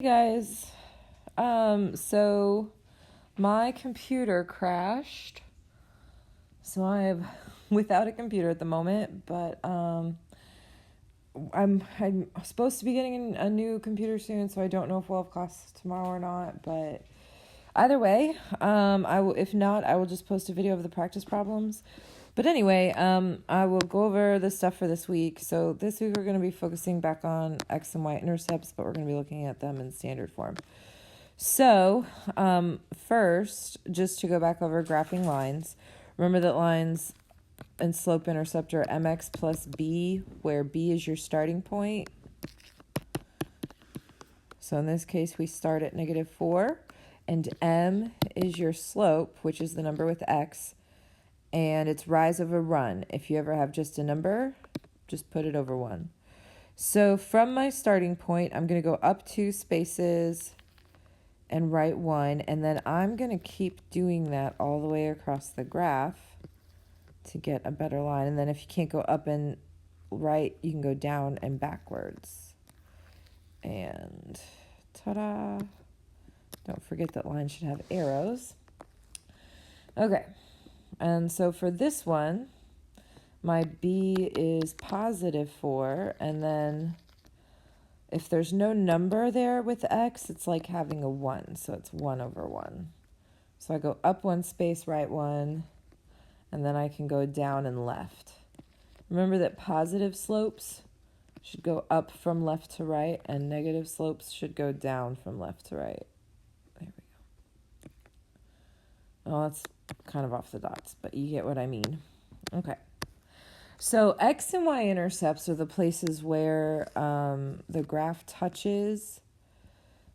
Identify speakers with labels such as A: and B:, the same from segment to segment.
A: Hey guys, so my computer crashed, so I'm without a computer at the moment, but I'm supposed to be getting a new computer soon, so I don't know if we'll have class tomorrow or not, but either way, I will, if not, I will just post a video of the practice problems. But anyway, I will go over the stuff for this week. So this week we're going to be focusing back on X and Y intercepts, but we're going to be looking at them in standard form. So, first, just to go back over graphing lines, remember that lines and slope intercept are mx plus b, where b is your starting point. So in this case, we start at -4, and m is your slope, which is the number with x, and it's rise over run. If you ever have just a number, just put it over 1. So from my starting point, I'm going to go up 2 spaces and write 1, and then I'm going to keep doing that all the way across the graph to get a better line. And then if you can't go up and right, you can go down and backwards. And ta-da! Don't forget that lines should have arrows. Okay, and so for this one, my b is +4, and then if there's no number there with x, it's like having a 1, so it's 1 over 1. So I go up 1 space, right 1, and then I can go down and left. Remember that positive slopes should go up from left to right, and negative slopes should go down from left to right. There we go. Oh, that's kind of off the dots, but you get what I mean. Okay. So X and Y intercepts are the places where the graph touches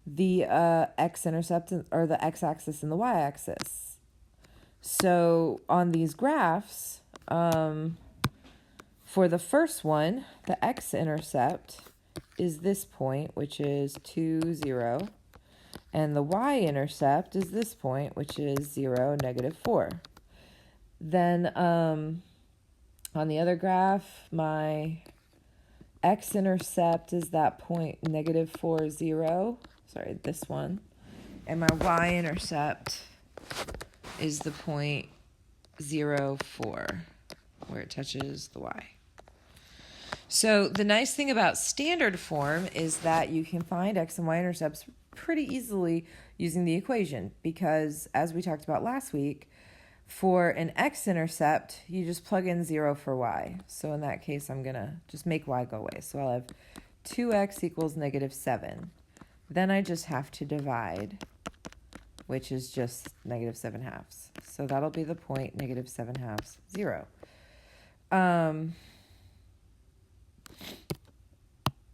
A: the x-intercept, or the x-axis and the y-axis. So on these graphs, for the first one, the x-intercept is this point, which is 2, 0. And the y-intercept is this point, which is 0, -4. Then on the other graph, my x-intercept is that point -4, 0. Sorry, this one. And my y-intercept is the point 0, 4, where it touches the y. So the nice thing about standard form is that you can find x and y intercepts pretty easily using the equation, because as we talked about last week, for an x-intercept, you just plug in 0 for y. So in that case, I'm going to just make y go away. So I'll have 2x equals -7. Then I just have to divide, which is just -7/2. So that'll be the point -7/2, 0.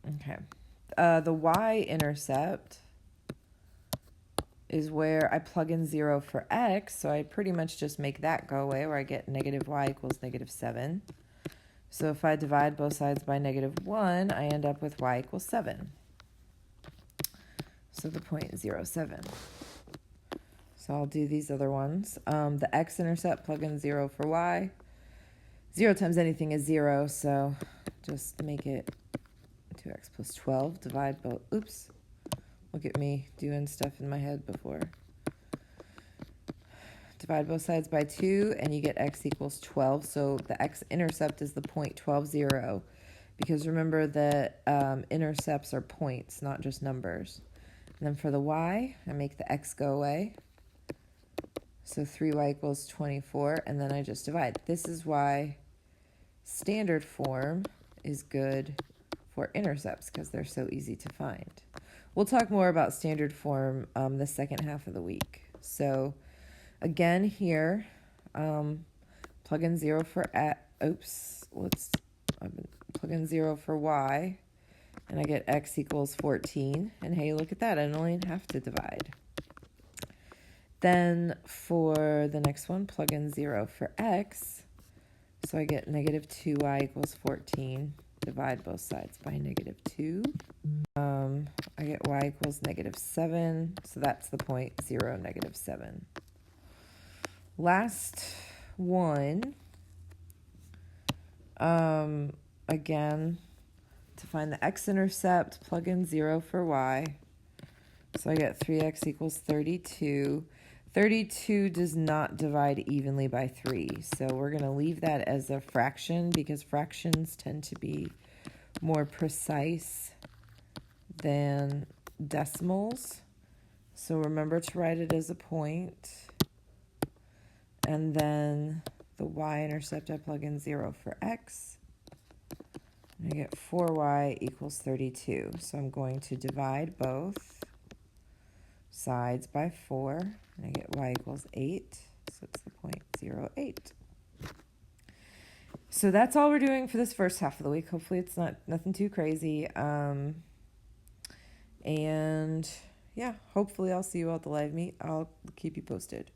A: Okay. The y-intercept is where I plug in 0 for x, so I pretty much just make that go away, where I get -y equals -7. So if I divide both sides by -1, I end up with y equals 7. So the point is 0, 7. So I'll do these other ones. The x-intercept, plug in 0 for y. 0 times anything is 0, so just make it 2x plus 12. Divide both. Oops. Look at me doing stuff in my head before. Divide both sides by 2, and you get x equals 12. So the x-intercept is the point 12, 0. Because remember that intercepts are points, not just numbers. And then for the y, I make the x go away. So 3y equals 24, and then I just divide. This is why standard form is good for intercepts, because they're so easy to find. We'll talk more about standard form the second half of the week. So again here, plug in 0 for plug in 0 for y, and I get x equals 14. And hey, look at that, I only have to divide. Then for the next one, plug in 0 for x, so I get -2y equals 14. Divide both sides by -2. I get y equals -7, so that's the point 0, -7. Last one, again, to find the x-intercept, plug in 0 for y. So I get 3x equals 32. 32 does not divide evenly by 3, so we're going to leave that as a fraction because fractions tend to be more precise than decimals. So remember to write it as a point. And then the y-intercept, I plug in 0 for x. And I get 4y equals 32. So I'm going to divide both sides by 4. And I get y equals 8. So it's the 0.08. So that's all we're doing for this first half of the week. Hopefully it's nothing too crazy. And yeah, hopefully I'll see you all at the live meet. I'll keep you posted.